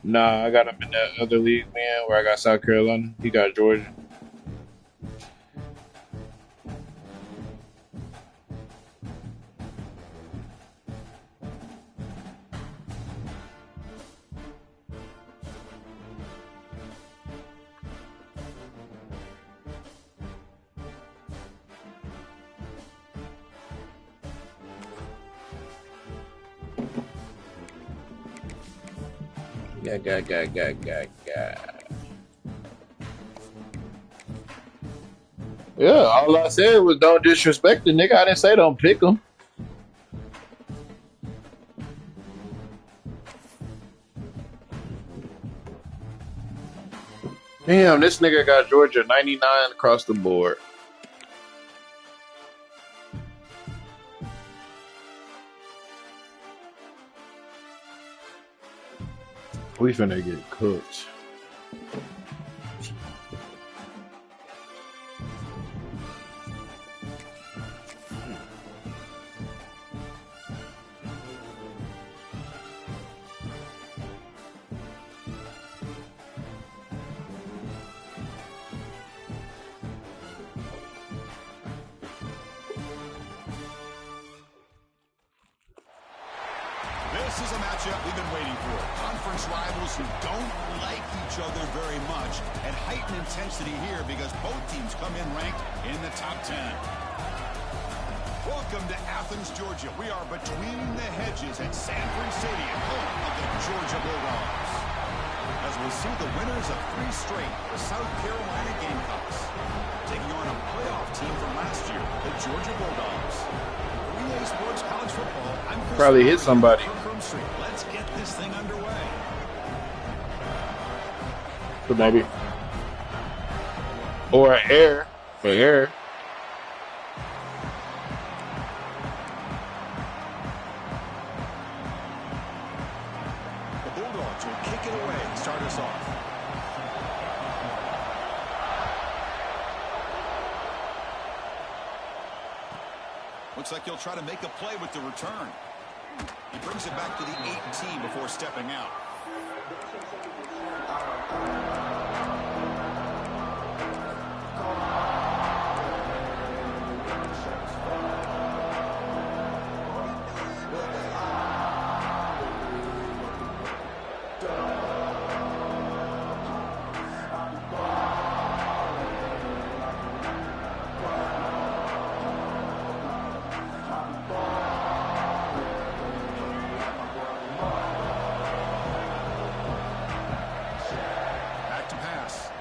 Nah, I got him in that other league, man, where I got South Carolina. He got Georgia. Yeah. Yeah, all I said was don't disrespect the nigga. I didn't say don't pick him. Damn, this nigga got Georgia 99 across the board. We finna get cooked. This is a matchup we've been waiting for. Conference rivals who don't like each other very much, and heightened intensity here because both teams come in ranked in the top 10. Welcome to Athens, Georgia. We are between the hedges at Sanford Stadium, home of the Georgia Bulldogs. As we see the winners of 3 straight, the South Carolina Gamecocks, taking on a playoff team from last year, the Georgia Bulldogs. Relay Sports College Football. I'm Chris Probably hit somebody. Let's get this thing underway. So maybe. Or an air. For air. The Bulldogs will kick it away and start us off. Looks like he'll try to make a play with the return. He brings it back to the 18 before stepping out.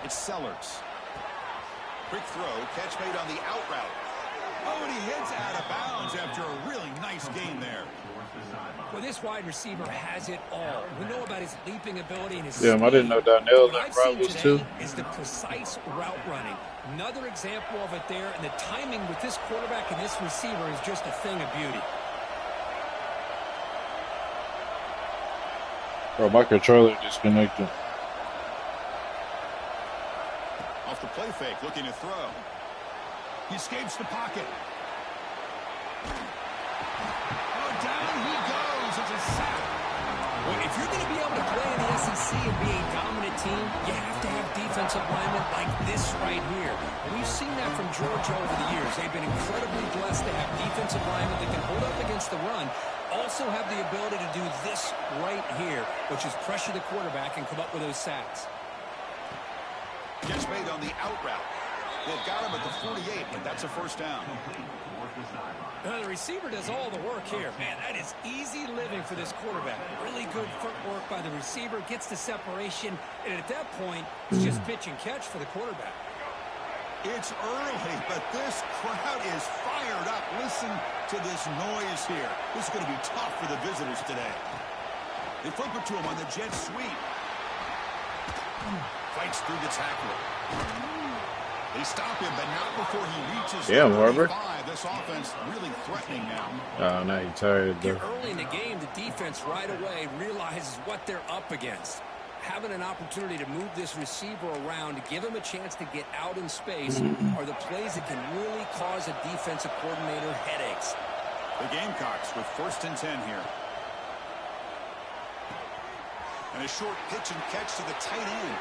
Sellers. Quick throw, catch made on the out route. Oh, and he hits out of bounds after a really nice gain there. Well, this wide receiver has it all. We know about his leaping ability and his Damn, I didn't know Darnell what I've that seen was today too. is the precise route running. Another example of it there, and the timing with this quarterback and this receiver is just a thing of beauty. Bro, my controller disconnected. Off the play fake, looking to throw. He escapes the pocket. Oh, down he goes. It's a sack. Well, if you're going to be able to play in the SEC and be a dominant team, you have to have defensive linemen like this right here. And we've seen that from Georgia over the years. They've been incredibly blessed to have defensive linemen that can hold up against the run, also have the ability to do this right here, which is pressure the quarterback and come up with those sacks. Catch made on the out route. They've got him at the 48, but that's a first down. The receiver does all the work here. Man, that is easy living for this quarterback. Really good footwork by the receiver, gets the separation, and at that point, it's just pitch and catch for the quarterback. It's early, but this crowd is fired up. Listen to this noise here. This is going to be tough for the visitors today. They flip it to him on the jet sweep. Fights through the tackler. They stop him, but not before he reaches Damn, Harbor. This offense really threatening now. Oh, now he's tired, though. Early in the game, the defense right away realizes what they're up against. Having an opportunity to move this receiver around, to give him a chance to get out in space, are the plays that can really cause a defensive coordinator headaches. The Gamecocks with 1st and 10 here. And a short pitch and catch to the tight end.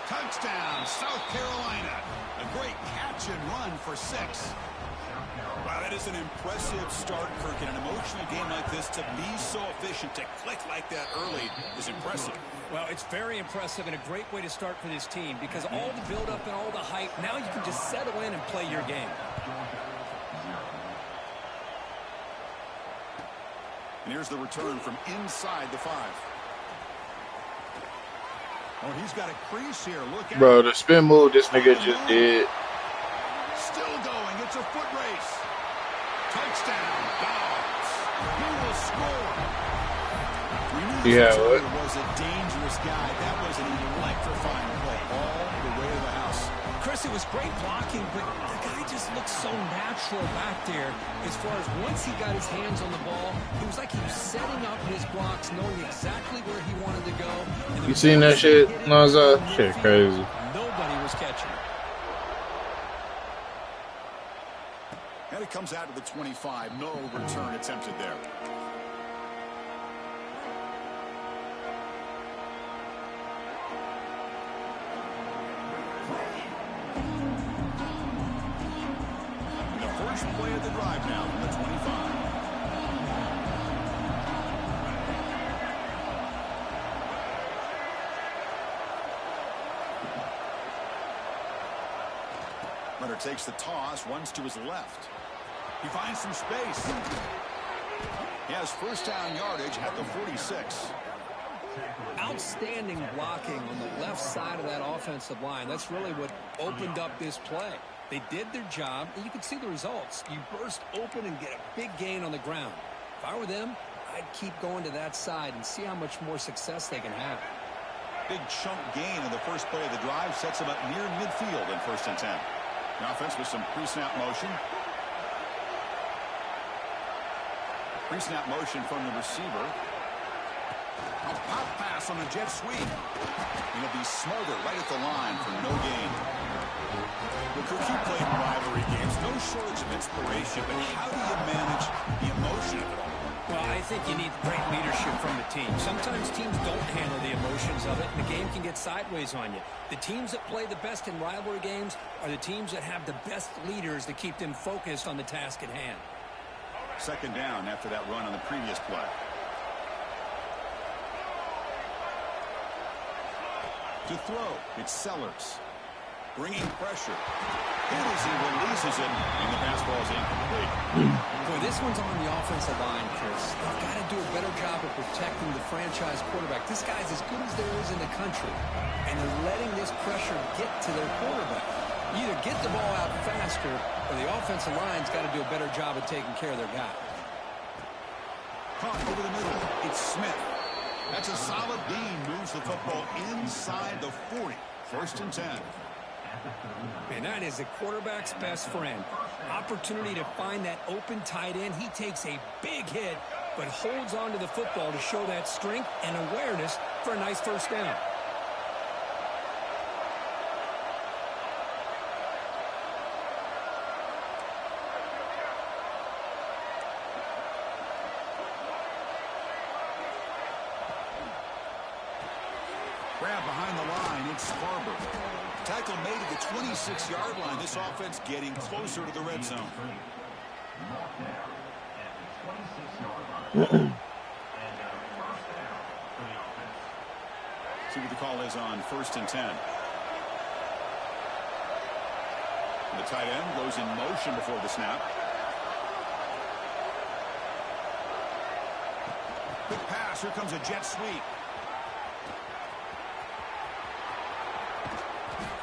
Touchdown, South Carolina. A great catch and run for 6. Wow, that is an impressive start, Kirk. In an emotional game like this, to be so efficient, to click like that early is impressive. Well, it's very impressive and a great way to start for this team because all the build-up and all the hype, now you can just settle in and play your game. And here's the return from inside the 5. Oh, he's got a crease here. Look out. Bro, the spin move this nigga just did. Still going. It's a foot race. Touchdown, Dobbs. He will score. We knew this was a dangerous guy. That was an electrifying play all the way to the house. Chris, it was great blocking, but the guy just looked so natural back there. As far as once he got his hands on the ball, it was like he was setting up his blocks, knowing exactly where he wanted to go. And you seen that shit, Naza? Shit crazy. Nobody was catching it. And it comes out to the 25. No return attempted there. First play of the drive now from the 25. Runner takes the toss, runs to his left. He finds some space. He has first down yardage at the 46. Outstanding blocking on the left side of that offensive line. That's really what opened up this play. They did their job, and you can see the results. You burst open and get a big gain on the ground. If I were them, I'd keep going to that side and see how much more success they can have. Big chunk gain in the first play of the drive sets them up near midfield in 1st and 10. The offense with some pre-snap motion. Pre-snap motion from the receiver. A pop pass on a jet sweep. And it'll be Smother right at the line for no gain. Look, you played in rivalry games. No shortage of inspiration, but how do you manage the emotion of it all? Well, I think you need great leadership from the team. Sometimes teams don't handle the emotions of it, and the game can get sideways on you. The teams that play the best in rivalry games are the teams that have the best leaders to keep them focused on the task at hand. 2nd down after that run on the previous play. To throw, it's Sellers. Bringing pressure. Hit as he releases it, and the pass ball is incomplete. Boy, this one's on the offensive line, Chris. They've got to do a better job of protecting the franchise quarterback. This guy's as good as there is in the country, and they're letting this pressure get to their quarterback. You either get the ball out faster, or the offensive line's got to do a better job of taking care of their guy. Caught over the middle. It's Smith. That's a solid gain. Moves the football inside the 40. 1st and 10. And that is the quarterback's best friend. Opportunity to find that open tight end. He takes a big hit, but holds on to the football to show that strength and awareness for a nice first down. Grab behind the line. It's Farber. Tackle made at the 26-yard line. This offense getting closer to the red zone. See what the call is on 1st and 10. And the tight end goes in motion before the snap. Quick pass. Here comes a jet sweep.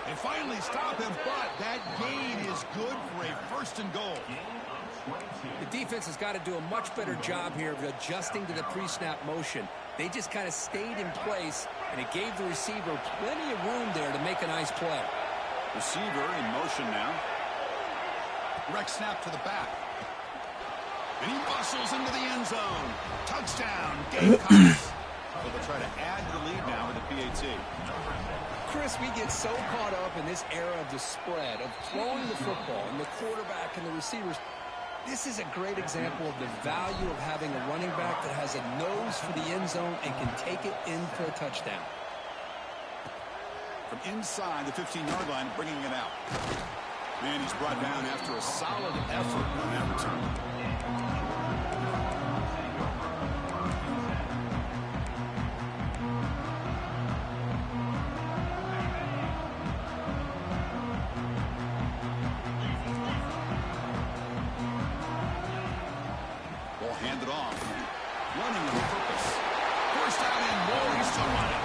They finally stop him, but that gain is good for a 1st and goal. The defense has got to do a much better job here of adjusting to the pre-snap motion. They just kind of stayed in place, and it gave the receiver plenty of room there to make a nice play. Receiver in motion now. Direct snap to the back. And he bustles into the end zone. Touchdown, Gamecocks. So they'll try to add to the lead now with the PAT. Chris, we get so caught up in this era of the spread, of throwing the football, and the quarterback and the receivers. This is a great example of the value of having a running back that has a nose for the end zone and can take it in for a touchdown. From inside the 15-yard line, bringing it out. And he's brought down after a solid effort on that return. Ball handed off. Running with purpose. First down and more. He's still running.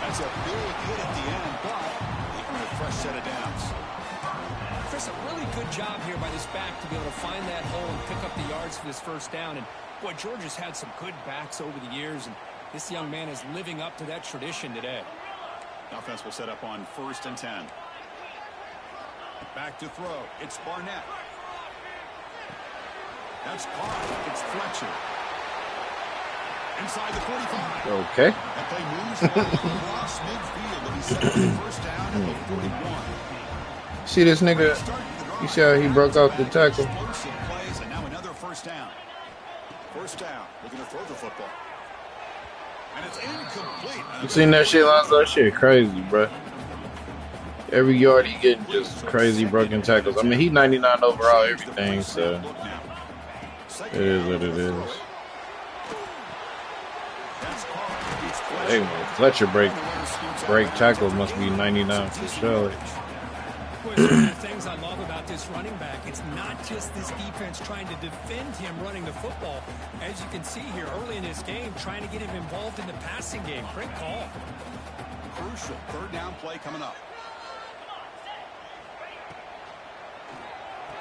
That's a big hit at the end, but they earn a fresh set of downs. Chris, a really good job here by this back to be able to find that hole and pick up the yards for this first down. And, boy, Georgia's had some good backs over the years, and this young man is living up to that tradition today. The offense will set up on 1st and 10. Back to throw. It's Barnett. That's caught. It's Fletcher. Inside the 45. Okay. That play moves across midfield, and he's set up the first down at the 41. See this nigga? You see how he broke out the tackle? Explosive plays, and now another first down. First down. Looking to throw the football. And it's incomplete. You seen that shit, Lonzo? That shit crazy, bro. Every yard he getting just crazy broken tackles. I mean, he 99 overall, everything, so it is what it is. Hey, man, Fletcher break tackles must be 99 for sure. One of the things I love about this running back, it's not just this defense trying to defend him running the football. As you can see here early in this game, trying to get him involved in the passing game. Great call. Crucial third down play coming up.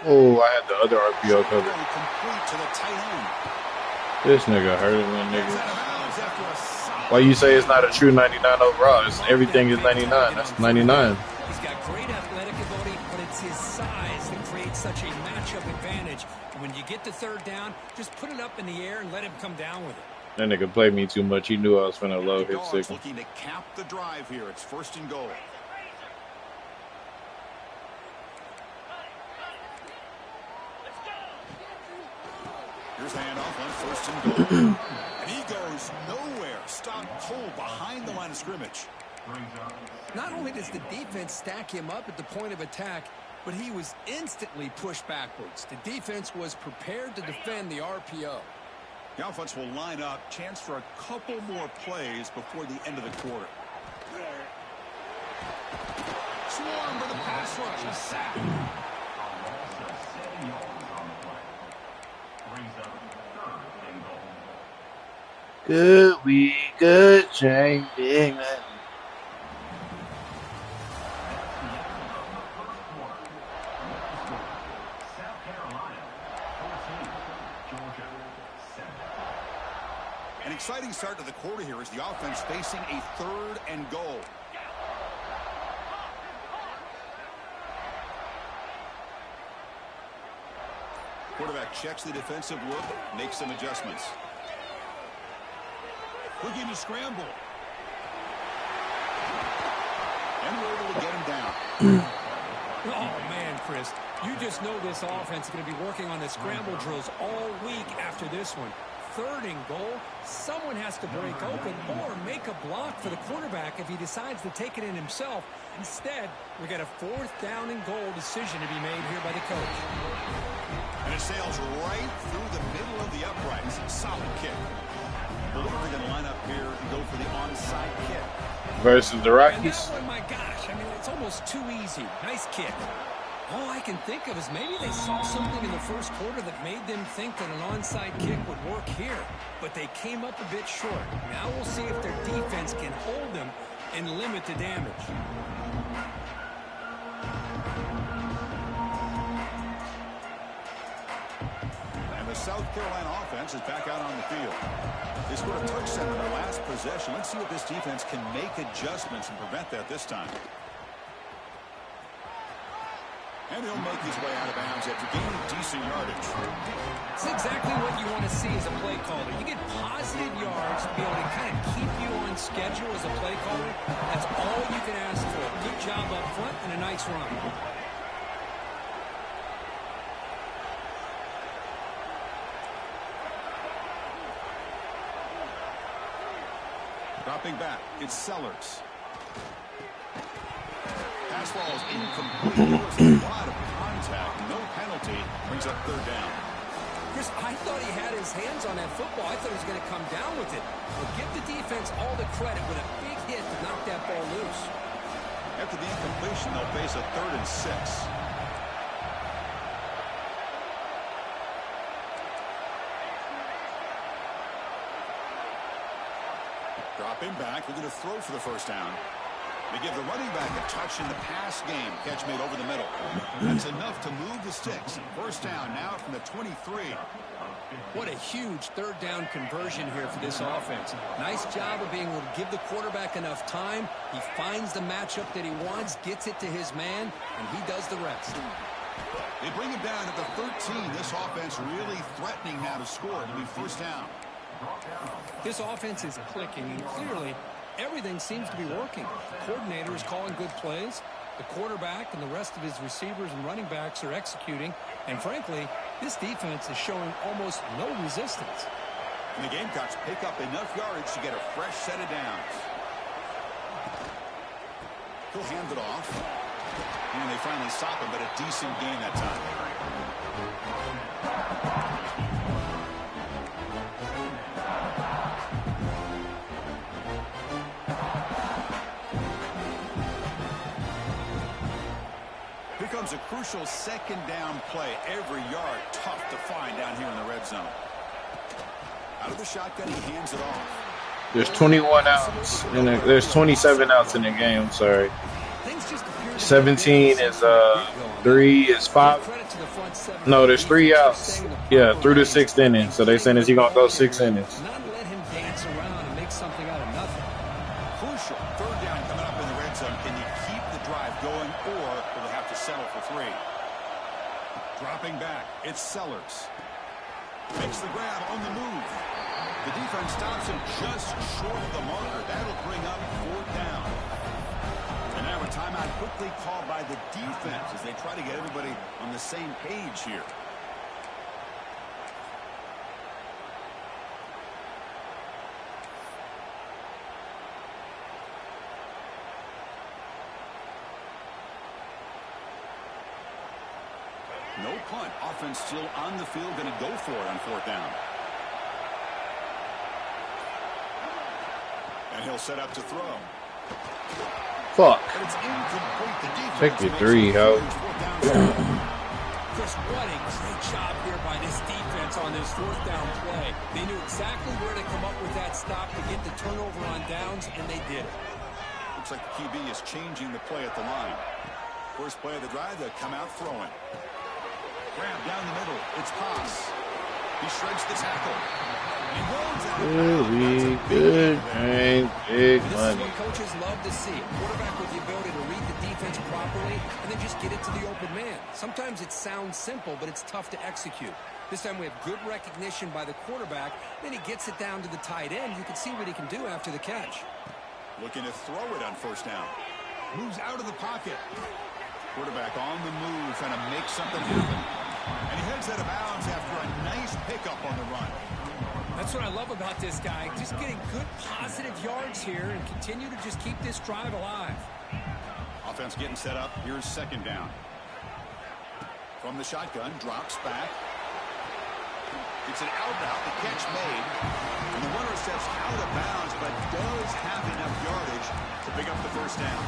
Oh, I had the other RPO covered. Complete to the tight end. This nigga hurting that nigga. Why you say it's not a true 99 overall? It's, everything is 99. That's 99. He's got great athletic ability, but it's his size that creates such a matchup advantage. And when you get to third down, just put it up in the air and let him come down with it. That nigga played me too much. He knew I was finna low hit signal. Looking to cap the drive here. It's 1st and goal. Here's the handoff on 1st and goal. And he goes nowhere. Stopped cold behind the line of scrimmage. Not only does the defense stack him up at the point of attack, but he was instantly pushed backwards. The defense was prepared to defend the RPO. The offense will line up. Chance for a couple more plays before the end of the quarter. Swarm with the pass rush. A sack. Good week, good chain, big man. An exciting start to the quarter here as the offense facing a 3rd and goal. Quarterback checks the defensive look, makes some adjustments. Looking to scramble. And we're able to get him down. Oh, man, Chris, you just know this offense is going to be working on the scramble drills all week after this one. 3rd and goal, someone has to break open or make a block for the quarterback if he decides to take it in himself. Instead, we got a 4th down and goal decision to be made here by the coach. And it sails right through the middle of the uprights. Solid kick. Well, what are they going to line up here and go for the onside kick? Versus the Rockies. And that one, my gosh, I mean, it's almost too easy. Nice kick. All I can think of is maybe they saw something in the first quarter that made them think that an onside kick would work here. But they came up a bit short. Now we'll see if their defense can hold them and limit the damage. And the South Carolina offense is back out on the field. They scored a touchdown in their last possession. Let's see if this defense can make adjustments and prevent that this time. And he'll make his way out of bounds after gaining decent yardage. It's exactly what you want to see as a play caller. You get positive yards to be able to kind of keep you on schedule as a play caller. That's all you can ask for. Good job up front and a nice run. Dropping back, it's Sellers. Pass ball is incomplete. There was a lot of contact. No penalty. Brings up third down. Chris, I thought he had his hands on that football. I thought he was going to come down with it. But give the defense all the credit with a big hit to knock that ball loose. After the incompletion, they'll face a 3rd and 6. Dropping back, we're going to throw for the first down. They give the running back a touch in the pass game. Catch made over the middle. That's enough to move the sticks. First down now from the 23. What a huge 3rd down conversion here for this offense. Nice job of being able to give the quarterback enough time. He finds the matchup that he wants, gets it to his man, and he does the rest. They bring him down at the 13. This offense really threatening now to score. It'll be first down. This offense is clicking, and clearly everything seems to be working. The coordinator is calling good plays. The quarterback and the rest of his receivers and running backs are executing. And frankly, this defense is showing almost no resistance. And the Gamecocks pick up enough yardage to get a fresh set of downs. He'll hand it off. And they finally stop him, but a decent gain that time. Becomes a crucial 2nd down play. Every yard tough to find down here in the red zone. Out of the shotgun, he hands it off. There's 21 outs, and there's 27 outs in the game. I'm sorry. 17 is 3 is 5. No, there's 3 outs. Yeah, through the 6th inning. So they saying is he gonna go 6 innings. Not let him dance around and make something out of nothing. Crucial 3rd down coming up in the red zone. Can you keep the drive going, or will they have to settle for 3? Dropping back, it's Sellers. Makes the grab on the move. The defense stops him just short of the marker. That'll bring up 4th down. And now a timeout quickly called by the defense as they try to get everybody on the same page here. No punt. Offense still on the field, going to go for it on 4th down. And he'll set up to throw. Fuck. But it's incomplete. The defense Take your makes 3, it ho. Chris, what a great job here by this defense on this 4th down play. They knew exactly where to come up with that stop to get the turnover on downs, and they did it. Looks like the QB is changing the play at the line. First play of the drive, they'll come out throwing. Grab down the middle. It's Pass. He shreds the tackle. He rolls out. Really good game, big This is money. what coaches love to see. A quarterback with the ability to read the defense properly and then just get it to the open man. Sometimes it sounds simple, but it's tough to execute. This time we have good recognition by the quarterback. Then he gets it down to the tight end. You can see what he can do after the catch. Looking to throw it on first down. Moves out of the pocket. Quarterback on the move, trying to make something happen. And he heads out of bounds after a nice pickup on the run. That's what I love about this guy. Just getting good positive yards here and continue to just keep this drive alive. Offense getting set up. Here's 2nd down. From the shotgun, drops back. It's an out route. The catch made. And the runner steps out of bounds, but does have enough yardage to pick up the first down.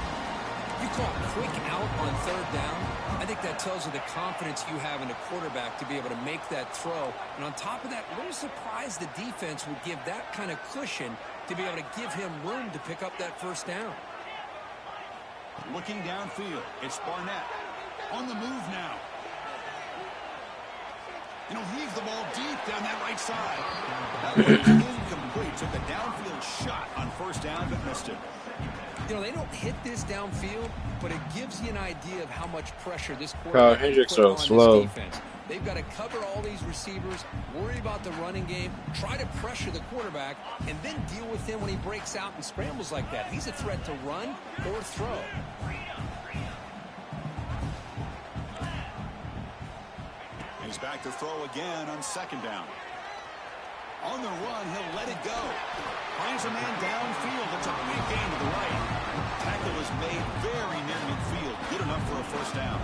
You call a quick out on 3rd down. I think that tells you the confidence you have in a quarterback to be able to make that throw. And on top of that, a little surprised the defense would give that kind of cushion to be able to give him room to pick up that first down. Looking downfield, it's Barnett. On the move now. And he'll heave the ball deep down that right side. That was incomplete. Took a downfield shot on first down, but missed it. You know, they don't hit this downfield, but it gives you an idea of how much pressure this Kyle quarterback Hendricks can put so on slow. this defense. They've got to cover all these receivers, worry about the running game, try to pressure the quarterback, and then deal with him when he breaks out and scrambles like that. He's a threat to run or throw. He's back to throw again on 2nd down. On the run, he'll let it go. Finds There's a man downfield. That's a big gain to the right. Tackle is made very near midfield. Good enough for a first down.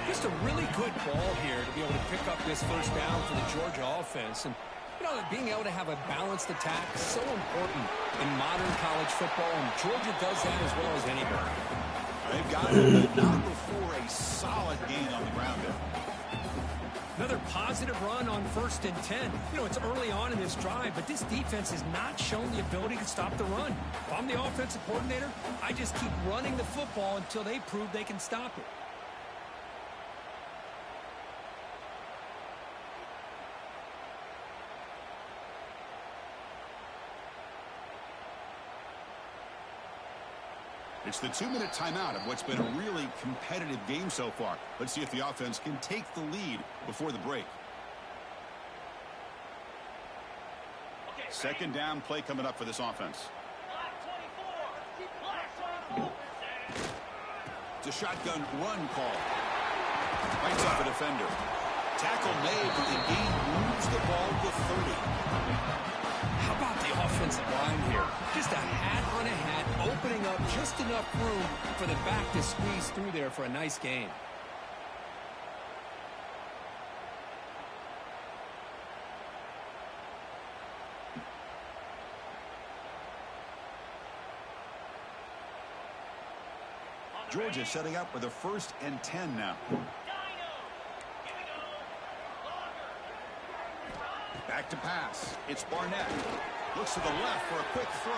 Just a really good ball here to be able to pick up this first down for the Georgia offense. And, you know, being able to have a balanced attack is so important in modern college football, and Georgia does that as well as anybody. They've got it, but not before a solid gain on the ground there. Another positive run on 1st and 10. You know, it's early on in this drive, but this defense has not shown the ability to stop the run. If I'm the offensive coordinator, I just keep running the football until they prove they can stop it. It's the 2-minute timeout of what's been a really competitive game so far. Let's see if the offense can take the lead before the break. Second down play coming up for this offense. It's a shotgun run call. Bites off a defender. Tackle made, but the game moves the ball to 30. How about the offensive line here? Just a hat on a hat, opening up just enough room for the back to squeeze through there for a nice gain. Georgia setting up with a 1st and 10 now. Back to pass. It's Barnett. Looks to the left for a quick throw.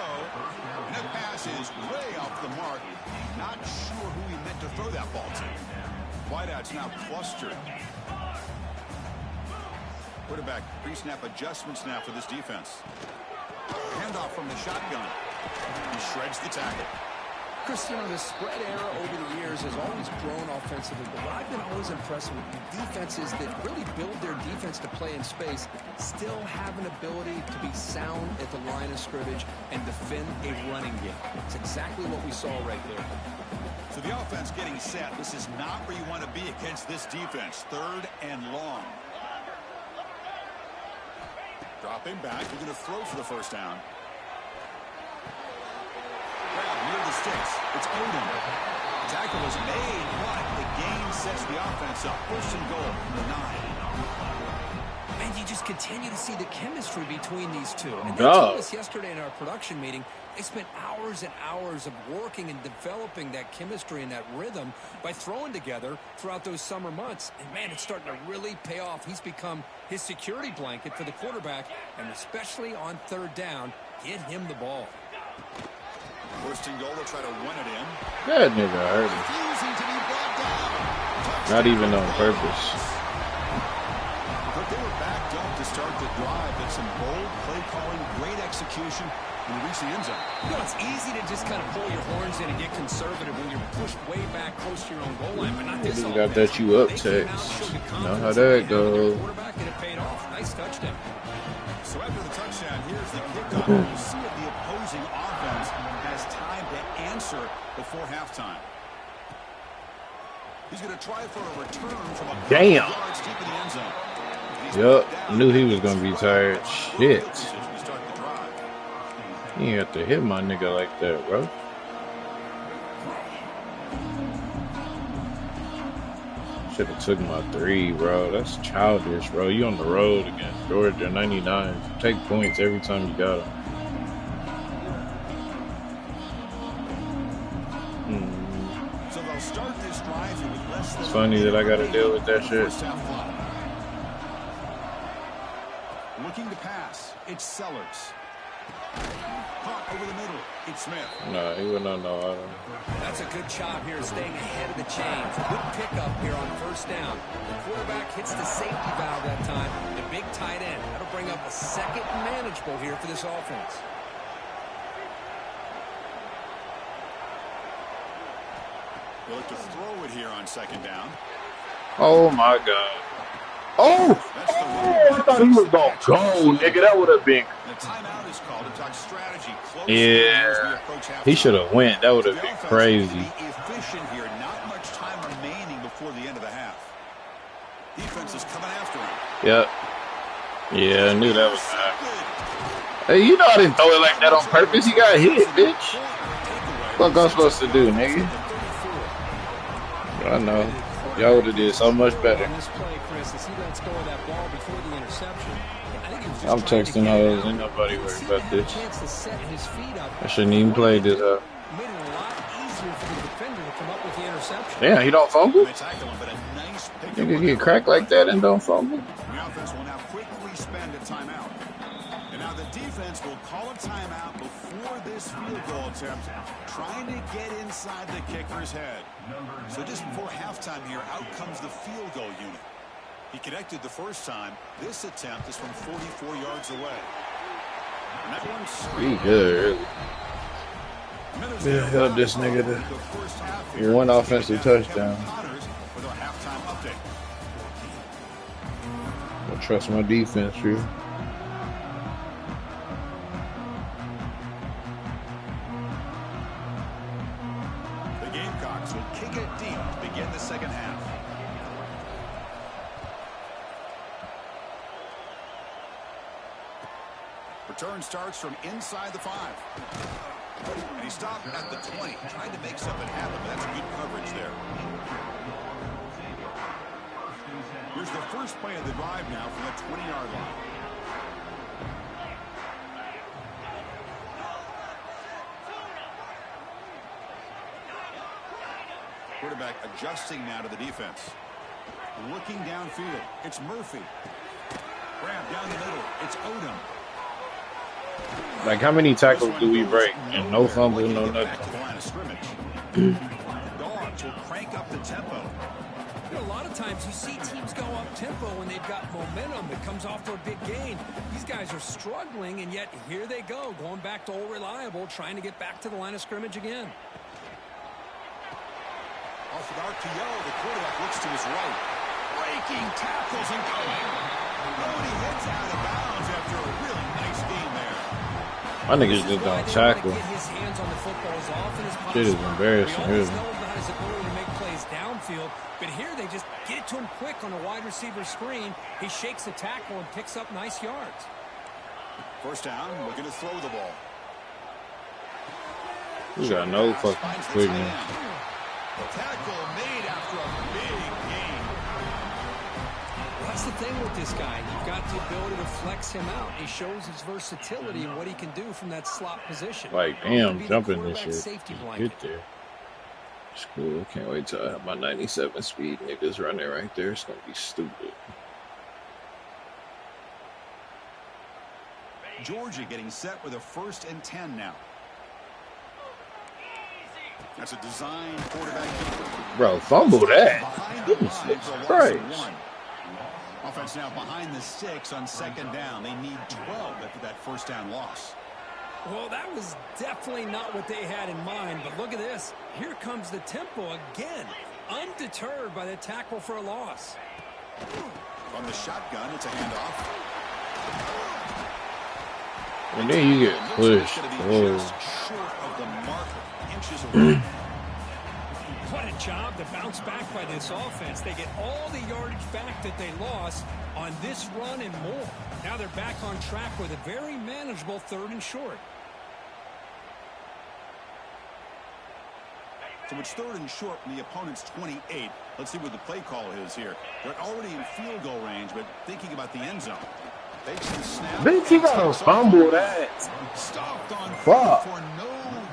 And that pass is way off the mark. Not sure who he meant to throw that ball to. Wideout's now clustered. Quarterback pre-snap adjustments now for this defense. Handoff from the shotgun. He shreds the tackle. Chris, you know, the spread era over the years has always grown offensively, but what I've been always impressed with defenses that really build their defense to play in space still have an ability to be sound at the line of scrimmage and defend a running game. It's exactly what we saw right there. So the offense getting set. This is not where you want to be against this defense. 3rd and long. Dropping back. We're going to throw for the first down. Near the sticks. It's Odom. Tackle is made, but the gain sets the offense up. 1st and goal from the 9. And you just continue to see the chemistry between these two. And they told us yesterday in our production meeting, they spent hours and hours of working and developing that chemistry and that rhythm by throwing together throughout those summer months. And, man, it's starting to really pay off. He's become his security blanket for the quarterback, and especially on 3rd down, get him the ball. 1st and goal, they'll try to run it in. That nigga hurt him. Not even on purpose. But they were backed up to start the drive. That's some bold play calling, great execution, and reach the end zone. You know, it's easy to just kind of pull your horns in and get conservative when you're pushed way back close to your own goal line, but not this offense. Got that you up text. Know how that goes. Quarterback, and it paid off. Nice touchdown. So after the touchdown, here's the kickoff. You see if the opposing offense has time to answer before halftime. He's going to try for a return from a damn yards deep in the end zone. Yep, knew he was going to be tired. Shit. You ain't have to hit my nigga like that, bro. Should have took my 3, bro. That's childish, bro. You on the road against Georgia 99. Take points every time you got them. So they'll start this drive with less than it's funny that I got to deal with that shit. Looking to pass. It's Sellers. Caught over the middle. It's Smith. Nah, he wouldn't know auto. That's a good job here, staying ahead of the chains. Good pickup here on 1st down. The quarterback hits the safety valve that time. The big tight end. That'll bring up a 2nd and manageable here for this offense. They'll look to throw it here on 2nd down. Oh my god. Oh! I thought he was gonna go, nigga. That would have been. The timeout is called to talk strategy. Yeah, he should have went. That would have been crazy. Be efficient here. Not much time remaining before the end of the half. Defense is coming after him. Yep. Yeah, I knew that was bad. Hey, you know I didn't throw it like that on purpose. He got hit, bitch. What I'm supposed to do, nigga? I know. Y'all would have did so much better. I'm texting hoes. Ain't nobody worried about this. I shouldn't even play this up. Yeah, he don't fumble? Nigga get cracked like that and don't fumble? The offense will now quickly spend a timeout. And now the defense will call a timeout before this field goal attempt, trying to get inside the kicker's head. So just before halftime here, out comes the field goal unit. He connected the first time. This attempt is from 44 yards away. And that one's He good, really. Yeah, help this nigga to get one offensive touchdown. I trust my defense, Drew. The Gamecocks will kick it deep to begin the second half. Return starts from inside the 5. And he stopped at the 20, trying to make something happen. That's good coverage there. Here's the first play of the drive now from the 20-yard line. Quarterback adjusting now to the defense. Looking downfield. It's Murphy. Grab down the middle. It's Odom. Like, how many tackles do we break? And no fumble, no nothing. Dogs will crank up the tempo. You know, a lot of times you see teams go up tempo when they've got momentum. It comes off to a big gain. These guys are struggling, and yet here they go, going back to old reliable, trying to get back to the line of scrimmage again. Off an RPO, the quarterback looks to his right. Breaking tackles and going. Oh, and he heads out of bounds after a really nice game there. My niggas just don't tackle. Shit is embarrassing, really. His ability to make plays downfield, but here they just get it to him quick on a wide receiver screen. He shakes the tackle and picks up nice yards. First down, looking to throw the ball. We got no fucking quickness. Tackle made after a big gain. Well, that's the thing with this guy. You've got the ability to flex him out. He shows his versatility and what he can do from that slot position. Like, damn, jumping this shit. Get there. It's cool. Can't wait till I have my 97 speed niggas running right there. It's gonna be stupid. Georgia getting set with a 1st and 10 now. That's a design quarterback. Bro, fumble that. Jesus Christ. Offense now behind the 6 on 2nd down. They need 12 after that first down loss. Well, that was definitely not what they had in mind, but look at this. Here comes the tempo again, undeterred by the tackle for a loss. From the shotgun, it's a handoff. And then you get pushed. Short of the mark, inches away. What a job to bounce back by this offense. They get all the yardage back that they lost on this run and more. Now they're back on track with a very manageable 3rd and short. So it's 3rd and short from the opponent's 28. Let's see what the play call is here. They're already in field goal range, but thinking about the end zone. Takes the snap. Bitch, you gotta fumble that. Stopped on fuck for no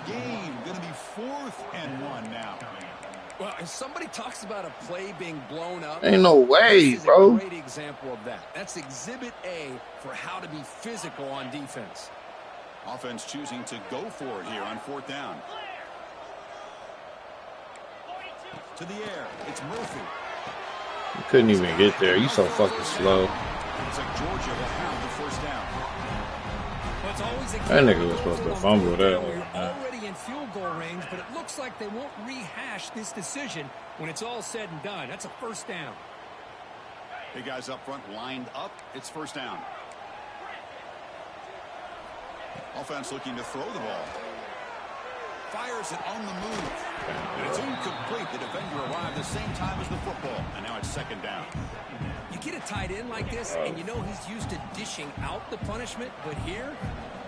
gain. Gonna be 4th and 1 now. Well, if somebody talks about a play being blown up, ain't no way, this is bro. a great example of that. That's exhibit A for how to be physical on defense. Offense choosing to go for it here on 4th down. To the air, it's Murphy. You couldn't even get there. You so fucking slow. Looks like Georgia will have the first down. Well, it's always a That nigga was supposed to fumble that. You're already in field goal range, but it looks like they won't rehash this decision when it's all said and done. That's a first down. Big guys up front lined up. It's first down. Offense looking to throw the ball. Fires it on the move. And it's incomplete. The defender arrived the same time as the football. And now it's 2nd down. You get a tight end like this, and you know he's used to dishing out the punishment, but here,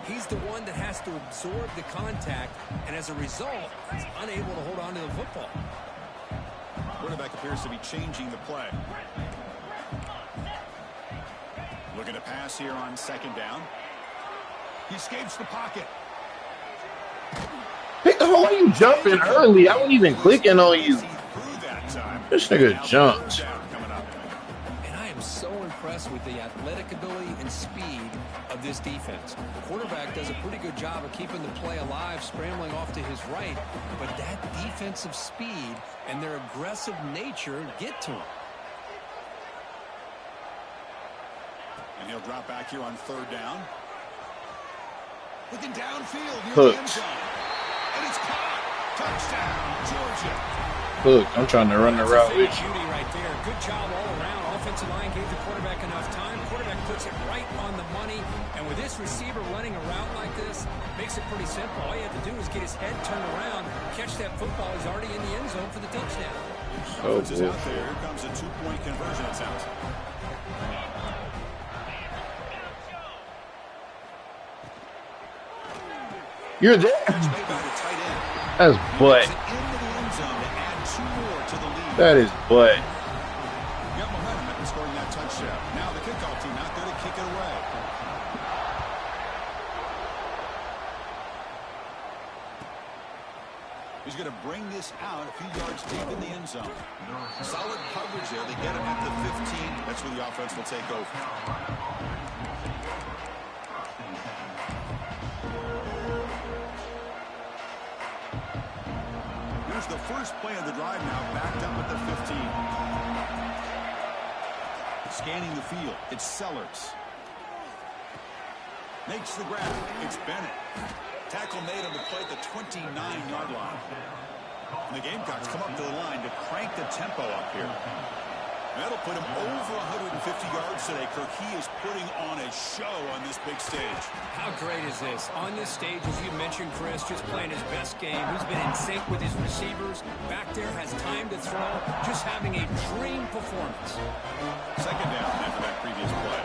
He's the one that has to absorb the contact, and as a result, he's unable to hold on to the football. Quarterback appears to be changing the play. Looking to pass here on second down. He escapes the pocket. Hey, how are you jumping early? I wasn't even clicking on you. This nigga jumped. And I am so impressed with the athletic ability and speed of this defense. The quarterback does a pretty good job of keeping the play alive, scrambling off to his right, but that defensive speed and their aggressive nature get to him. And he'll drop back here on third down. Looking downfield near Hooked. the end zone. And it's caught. Touchdown, Georgia. Look, I'm trying to run the route with you. Beauty right there. Good job all around. Offensive line gave the quarterback enough time. Quarterback puts it right on the money. And with this receiver running a route like this, makes it pretty simple. All you have to do is get his head turned around, catch that football. He's already in the end zone for the touchdown. Oh, Out there. Here comes a two-point conversion, it sounds. You're there. That's butt. That is butt. Got momentum after scoring that touchdown. Now the kickoff team out there to kick it away. He's going to bring this out a few yards deep in the end zone. Solid coverage there. They get him at the 15. That's where the offense will take over. Here's the first play of the drive now, backed up at the 15. Scanning the field, it's Sellers. Makes the grab, it's Bennett. Tackle made on the play at the 29-yard line. And the Gamecocks come up to the line to crank the tempo up here. That'll put him over 150 yards today. Kirk, he is putting on a show on this big stage. How great is this? On this stage, as you mentioned, Chris, just playing his best game. He's been in sync with his receivers. Back there, has time to throw. Just having a dream performance. Second down after that previous play.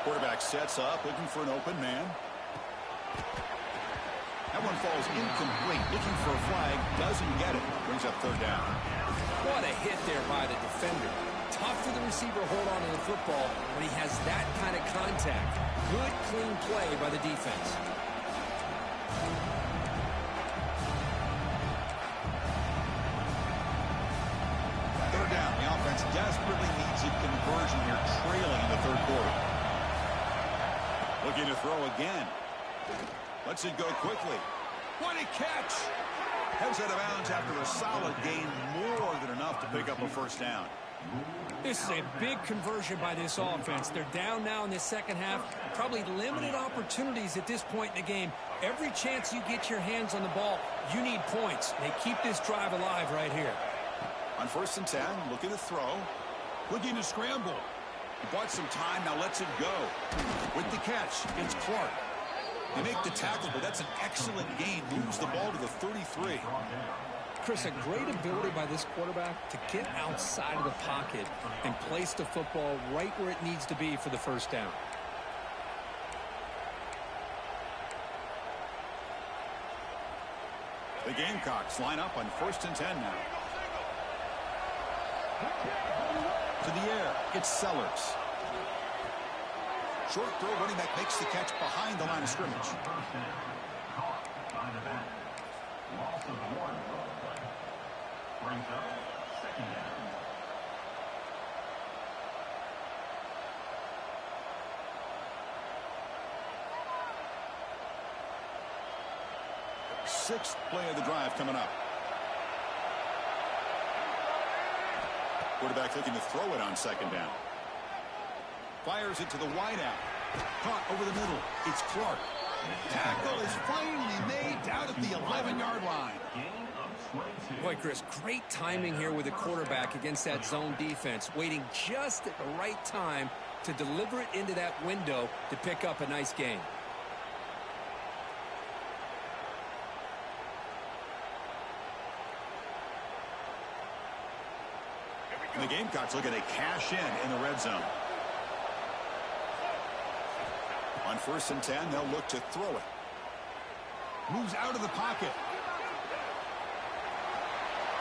Quarterback sets up, looking for an open man. That one falls incomplete. Looking for a flag, doesn't get it. Brings up third down. What a hit there by the defender. Tough for the receiver to hold on to the football when he has that kind of contact. Good, clean play by the defense. Third down. The offense desperately needs a conversion here, trailing in the third quarter. Looking to throw again. Lets it go quickly. What a catch! Heads out of bounds after a solid gain, more than enough to pick up a first down. This is a big conversion by this offense. They're down now in the second half. Probably limited opportunities at this point in the game. Every chance you get your hands on the ball, you need points. They keep this drive alive right here. On 1st and 10, looking to throw. Looking to scramble. He bought some time, now lets it go. With the catch, it's Clark. They make the tackle, but that's an excellent gain. Moves the ball to the 33. Chris, a great ability by this quarterback to get outside of the pocket and place the football right where it needs to be for the first down. The Gamecocks line up on 1st and 10 now. To the air, it's Sellers. Short throw, running back makes the catch behind the line of scrimmage. Sixth play of the drive coming up. Quarterback looking to throw it on second down. Fires it to the wideout. Caught over the middle. It's Clark. Tackle is finally made down at the 11-yard line. Boy, Chris, great timing here with the quarterback against that zone defense. Waiting just at the right time to deliver it into that window to pick up a nice gain. And the Gamecocks looking to cash in the red zone. On 1st and 10, they'll look to throw it. Moves out of the pocket.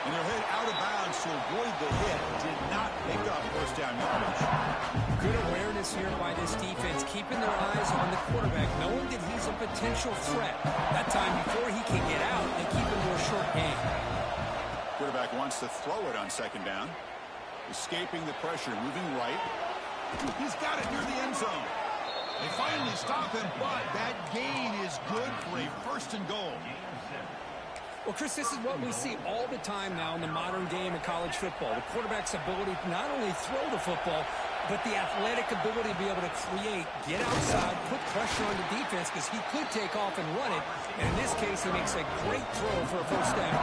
And he'll hit out of bounds to avoid the hit. Did not pick up first down yardage. Good awareness here by this defense, keeping their eyes on the quarterback, knowing that he's a potential threat. That time before he can get out, they keep him to a short game. Quarterback wants to throw it on 2nd down. Escaping the pressure, moving right. He's got it near the end zone. They finally stop him, but that gain is good for a 1st and goal. Well, Chris, this is what we see all the time now in the modern game of college football. The quarterback's ability to not only throw the football, but the athletic ability to be able to create, get outside, put pressure on the defense because he could take off and run it. And in this case, he makes a great throw for a 1st down.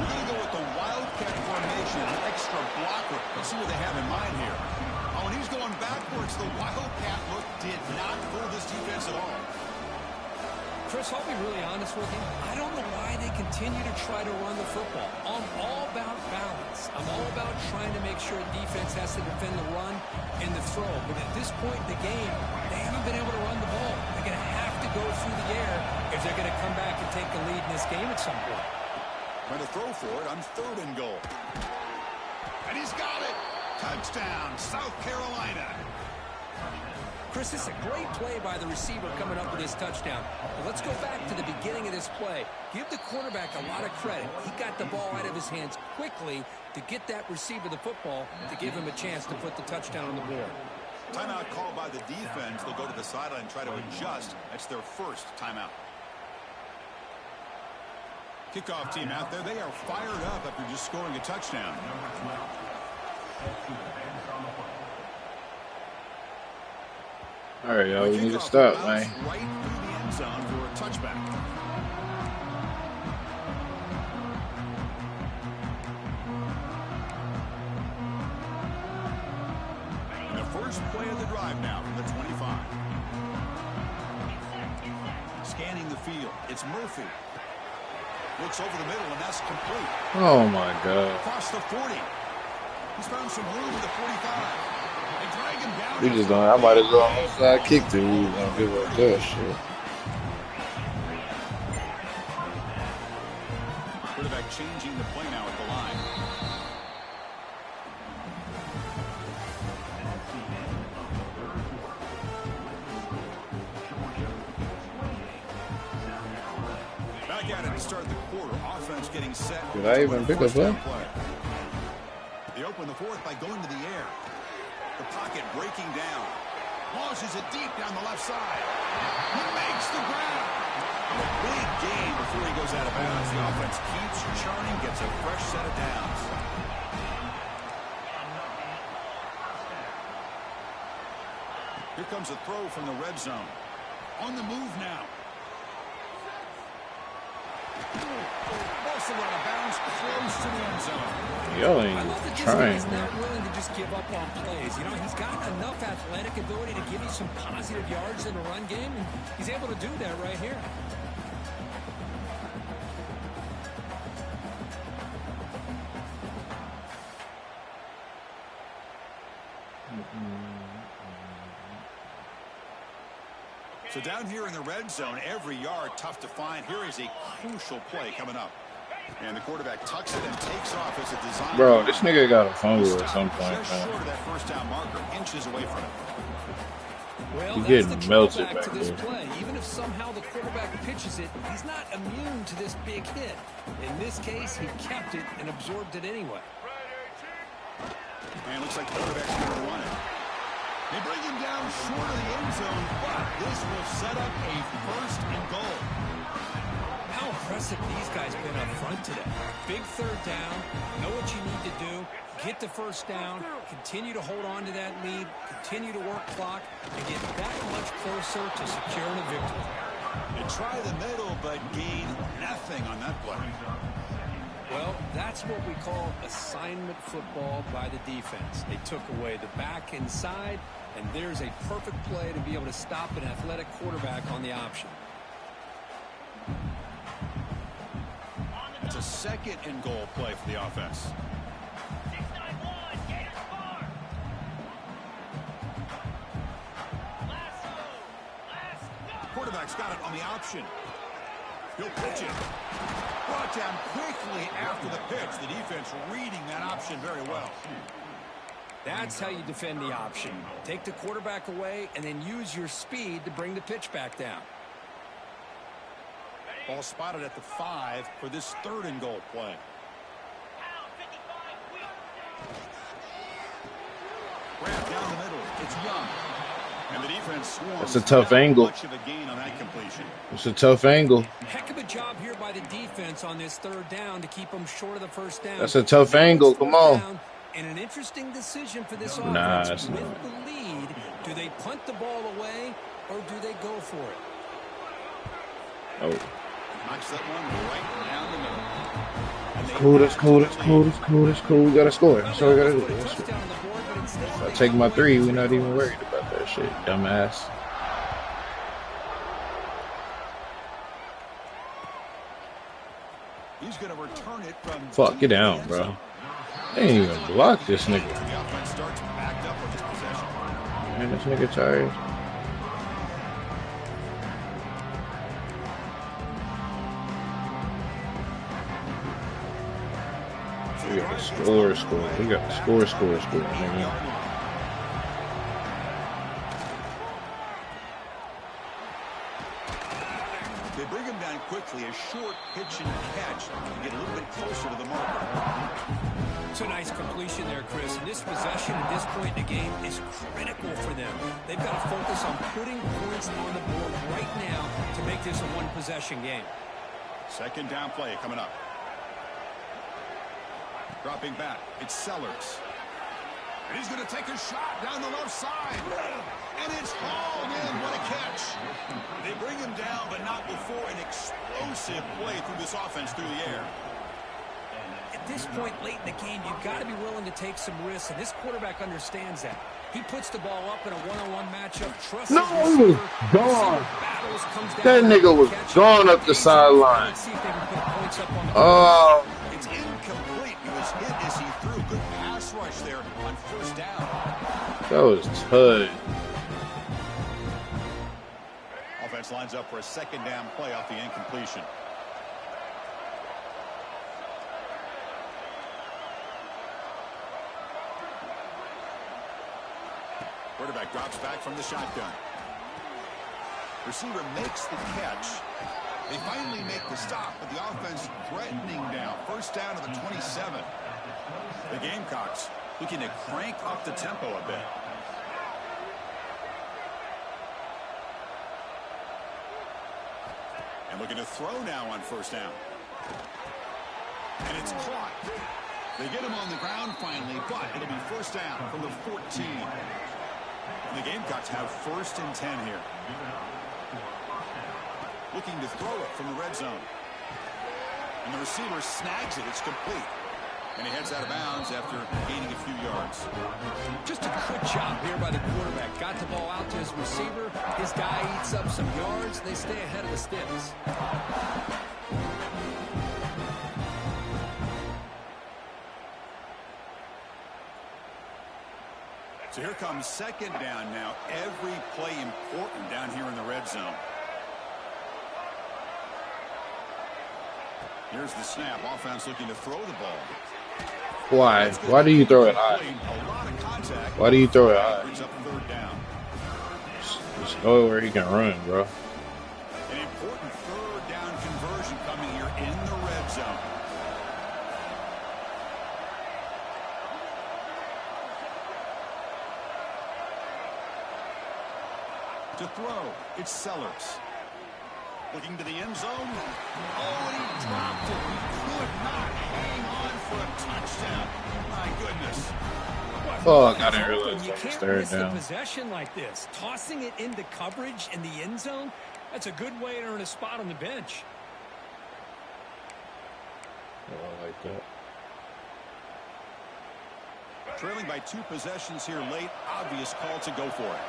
We're going to go with the Wildcat formation, an extra blocker. Let's see what they have in mind here. Oh, and he's going backwards. The Wildcat look did not fool this defense at all. Chris, I'll be really honest with you. I don't know why they continue to try to run the football. I'm all about balance. I'm all about trying to make sure defense has to defend the run and the throw. But at this point in the game, they haven't been able to run the ball. They're going to have to go through the air if they're going to come back and take the lead in this game at some point. Trying to throw for it on 3rd and goal. And he's got it. Touchdown, South Carolina. Chris, this is a great play by the receiver coming up with this touchdown. But let's go back to the beginning of this play. Give the quarterback a lot of credit. He got the ball out of his hands quickly to get that receiver the football to give him a chance to put the touchdown on the board. Timeout called by the defense. They'll go to the sideline and try to adjust. That's their 1st timeout. Kickoff team out there. They are fired up after just scoring a touchdown. All right, y'all, we need to stop, man. Right through the end zone for a touchback. And the first play of the drive now from the 25. Scanning the field. It's Murphy. Looks over the middle, and that's complete. Oh, my God. Across the 40. He's found some room at the 45. They drag him down. We just don't. I might as well onside kick to we gonna give up that shit. Quarterback changing the play now at the line. Back at it to start the quarter. Offense getting set. Did I even pick up that? They open the 4th by going to the air. The pocket breaking down. Launches it deep down the left side. He makes the grab. A big gain before he goes out of bounds. The offense keeps churning, gets a fresh set of downs. Here comes a throw from the red zone. On the move now. Forcing out of bounds, close to the end zone. Y'all I ain't love that trying, he's not man. willing to just give up on plays. You know, he's got enough athletic ability to give you some positive yards in the run game, and he's able to do that right here. So down here in the red zone, every yard tough to find. Here is a crucial play coming up. And the quarterback tucks it and takes off as a design. Bro, this nigga got a fumble at some point, Just short of man. that first down marker, inches away from it. Well, He's that's getting the melted drawback back to this there. play. Even if somehow the quarterback pitches it, he's not immune to this big hit. In this case, he kept it and absorbed it anyway. And it looks like the quarterback's going to run it. They bring him down short of the end zone, but this will set up a 1st and goal. How impressive these guys been up front today. Big 3rd down, know what you need to do, get the 1st down, continue to hold on to that lead, continue to work clock, and get that much closer to securing a victory. They try the middle, but gain nothing on that play. Well, that's what we call assignment football by the defense. They took away the back inside, and there's a perfect play to be able to stop an athletic quarterback on the option. It's a 2nd and goal play for the offense. Quarterback's got it on the option. He'll pitch it. Brought down quickly after the pitch. The defense reading that option very well. That's how you defend the option. Take the quarterback away and then use your speed to bring the pitch back down. Ball spotted at the 5 for this 3rd and goal play. Grab down the middle. It's Young. And the defense swarms. That's a tough angle. Much of a gain on that completion. It's a tough angle. Heck of a job here by the defense on this 3rd down to keep them short of the first down. That's a tough angle. Come on. And an interesting decision for this Nah, offense. With the lead, do they punt the ball away or do they go for it? Oh. Knocks that one right down the middle. Cool, that's cool, that's cool, that's cool, that's cool. We gotta score. So we gotta do this. If I take my 3, we're not even worried about that shit, dumbass. He's gonna return it from Fuck, get down, bro. They ain't even block this nigga. The offense starts backed up with this possession. Man, this nigga tired. We got to score. We got to score, nigga. They bring him down quickly. A short pitch and catch to get a little bit closer to the marker. It's a nice completion there, Chris. And this possession at this point in the game is critical for them. They've got to focus on putting points on the board right now to make this a one-possession game. 2nd down play coming up. Dropping back, it's Sellers. And he's going to take a shot down the left side. And it's hauled in. What a catch. They bring him down, but not before an explosive play through this offense through the air. At this point late in the game, you've got to be willing to take some risks, and this quarterback understands that. He puts the ball up in a one-on-one matchup. No, gone. That nigga was gone up the sideline. Oh. It's incomplete. He was hit as he threw. Good pass rush there on 1st down. That was tough. Offense lines up for a 2nd down play off the incompletion. Quarterback drops back from the shotgun. Receiver makes the catch. They finally make the stop, but the offense threatening down. 1st down to the 27. The Gamecocks looking to crank up the tempo a bit. And looking to throw now on 1st down. And it's caught. They get him on the ground finally, but it'll be 1st down from the 14. And the Gamecocks have 1st and 10 here. Looking to throw it from the red zone. And the receiver snags it. It's complete. And he heads out of bounds after gaining a few yards. Just a good job here by the quarterback. Got the ball out to his receiver. His guy eats up some yards. They stay ahead of the sticks. So here comes 2nd down now. Every play important down here in the red zone. Here's the snap. Offense looking to throw the ball. Why? Why do you throw it high? Why do you throw it high? Brings up 3rd down. Just go where he can run, bro. An important 3rd down conversion coming here in the red zone. To throw, it's Sellers. Looking to the end zone. Oh, and he dropped it. He could not hang on for a touchdown. My goodness. Fuck, I didn't realize you that was can't 3rd miss a down. possession like this. Tossing it into coverage in the end zone, that's a good way to earn a spot on the bench. Oh, I like that. Trailing by 2 possessions here late. Obvious call to go for it.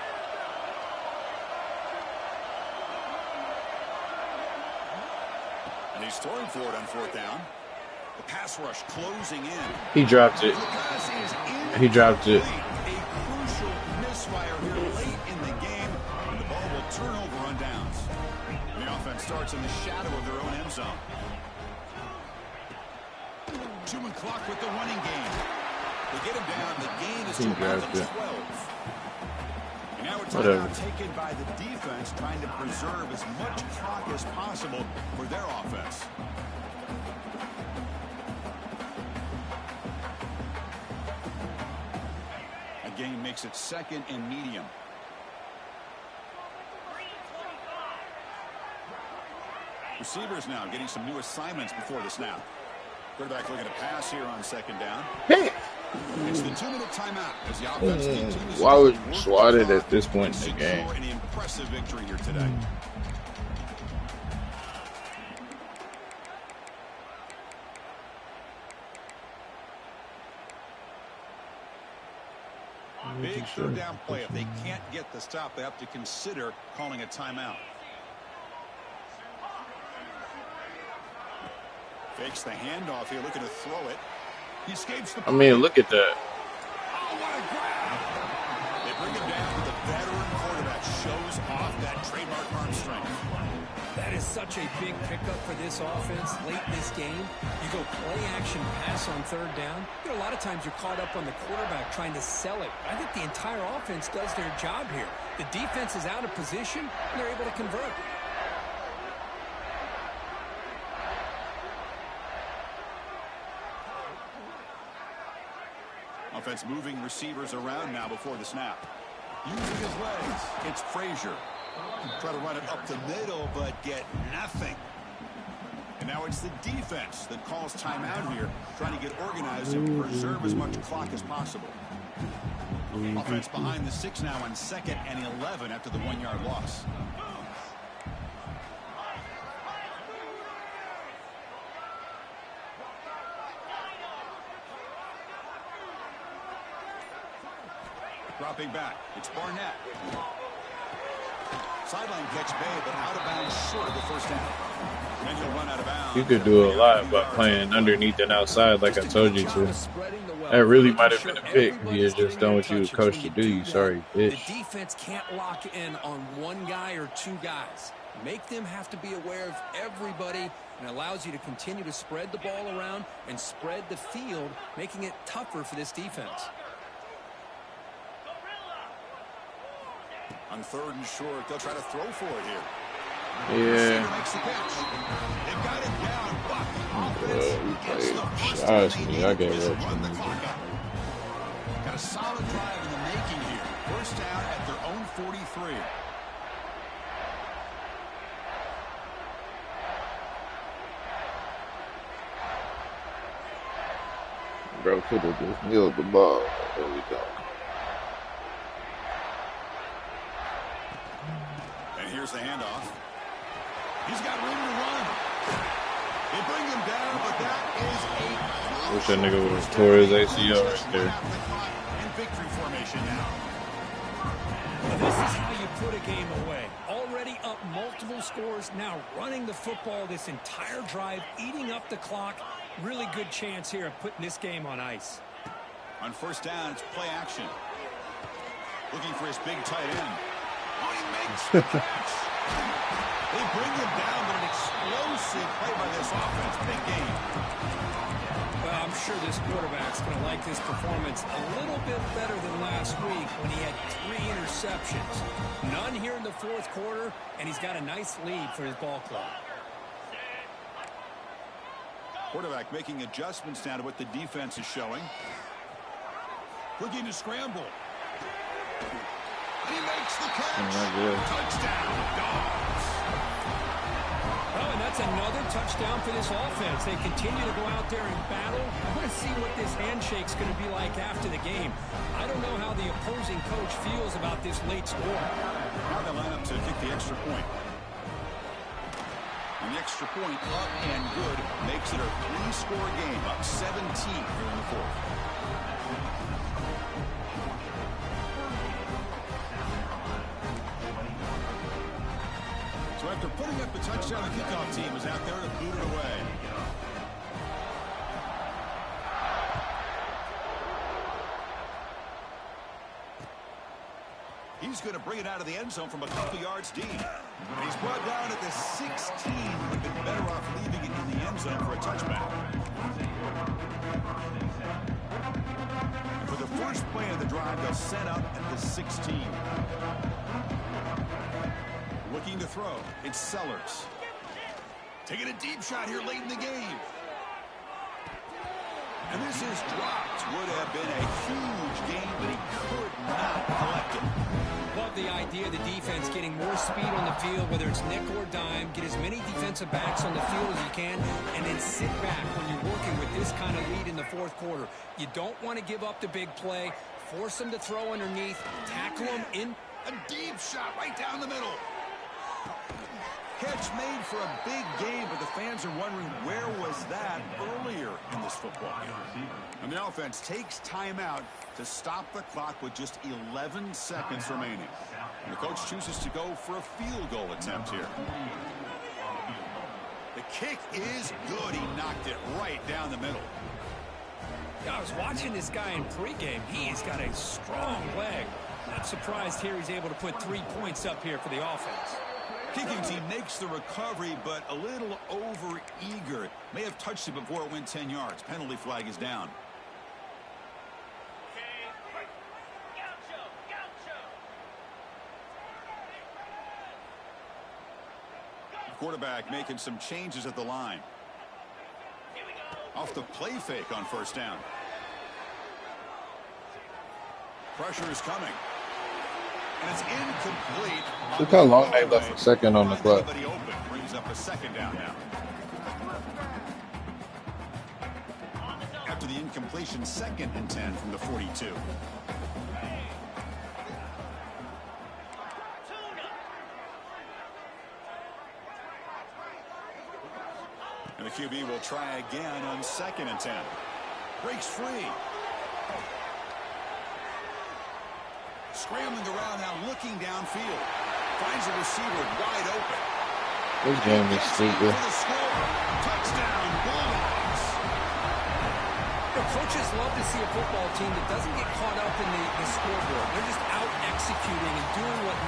And he's throwing for it on 4th down. The pass rush closing in. He dropped it. The pass is He dropped it. A crucial misfire here late in the game. And the ball will turnover on downs. The offense starts in the shadow of their own end zone. 2-minute clock with the running game. They get him down. The gain is to about the 12. And now a timeout taken by the defense, trying to preserve as much clock as possible for their offense. A gain makes it 2nd and medium. Receivers now getting some new assignments before the snap. Quarterback looking to pass here on 2nd down. It's the 2-minute timeout as the offense continues. Why would you swat it at this point in the game? An impressive victory here today. Big 3rd down play. If they can't get the stop, they have to consider calling a timeout. Fakes the handoff here, looking to throw it. He escapes the play. I mean, look at that. Oh, what a grab! They bring him down, but the veteran quarterback shows off that trademark arm strength. That is such a big pickup for this offense late in this game. You go play action pass on 3rd down. You know, a lot of times you're caught up on the quarterback trying to sell it. I think the entire offense does their job here. The defense is out of position, and they're able to convert. Offense moving receivers around now before the snap. Using his legs, it's Frazier. Try to run it up the middle, but get nothing. And now it's the defense that calls timeout here, trying to get organized and preserve as much clock as possible. Offense behind the 6 now on 2nd and 11 after the 1-yard loss. Dropping back, it's Barnett. Sideline catch made, but out of bounds short of the 1st down. And he'll run out of bounds. You could do a lot by playing underneath and outside, like I told you to. That really might have been a pick. He had just done what you were coached to do. You sorry, bitch. The defense can't lock in on one guy or 2 guys. Make them have to be aware of everybody, and allows you to continue to spread the ball around and spread the field, making it tougher for this defense. On 3rd and short, they'll try to throw for it here. Yeah. Makes the catch. They've got it down, but I gave it. Run the clock out. Got a solid drive in the making here. 1st down at their own 43. Bro could have just kneeled the ball. There we go. Here's the handoff. He's got room to run. They bring him down, but that is a... Wish that nigga would have tore his ACL right there. In victory formation now. This is how you put a game away. Already up multiple scores, now running the football this entire drive, eating up the clock. Really good chance here of putting this game on ice. On 1st down, it's play action. Looking for his big tight end. Oh, he makes the catch. They bring him down, but an explosive play by this offense. Big game. Well, I'm sure this quarterback's going to like this performance a little bit better than last week when he had 3 interceptions. None here in the 4th quarter, and he's got a nice lead for his ball club. Quarterback making adjustments now to what the defense is showing. Looking to scramble. He makes the catch. Touchdown, Dogs. Oh, and that's another touchdown for this offense. They continue to go out there and battle. I want to see what this handshake's going to be like after the game. I don't know how the opposing coach feels about this late score. Now they line up to kick the extra point. And the extra point up and good makes it a 3-score game, up 17 here in the 4th. So after putting up the touchdown, the kickoff team was out there to boot it away. He's he's going to bring it out of the end zone from a couple yards deep. And he's brought down at the 16. Would have been better off leaving it in the end zone for a touchback. And for the first play of the drive, they'll set up at the 16. Looking to throw. It's Sellers. Taking a deep shot here late in the game. And this is dropped. Would have been a huge gain, but he could not collect it. Love the idea of the defense getting more speed on the field, whether it's nickel or dime. Get as many defensive backs on the field as you can, and then sit back when you're working with this kind of lead in the fourth quarter. You don't want to give up the big play. Force them to throw underneath. Tackle them in. A deep shot right down the middle. Catch made for a big game, but the fans are wondering where was that earlier in this football game. And the offense takes timeout to stop the clock with just 11 seconds remaining. And the coach chooses to go for a field goal attempt here. The kick is good. He knocked it right down the middle. I was watching this guy in pregame. He's got a strong leg. Not surprised here he's able to put 3 points up here for the offense. Kicking team makes the recovery, but a little over-eager. May have touched it before it went 10 yards. Penalty flag is down. Quarterback making some changes at the line. Off the play fake on first down. Pressure is coming. And it's incomplete. Look how long they left a second on the clock. Brings up a second down now. After the incompletion, 2nd and 10 from the 42. And the QB will try again on 2nd and 10. Breaks free. Scrambling around now, looking downfield. Finds a receiver wide open. This game is stupid. Touchdown, Bulldogs. Coaches love to see a football team that doesn't get caught up in the scoreboard. They're just out executing and doing what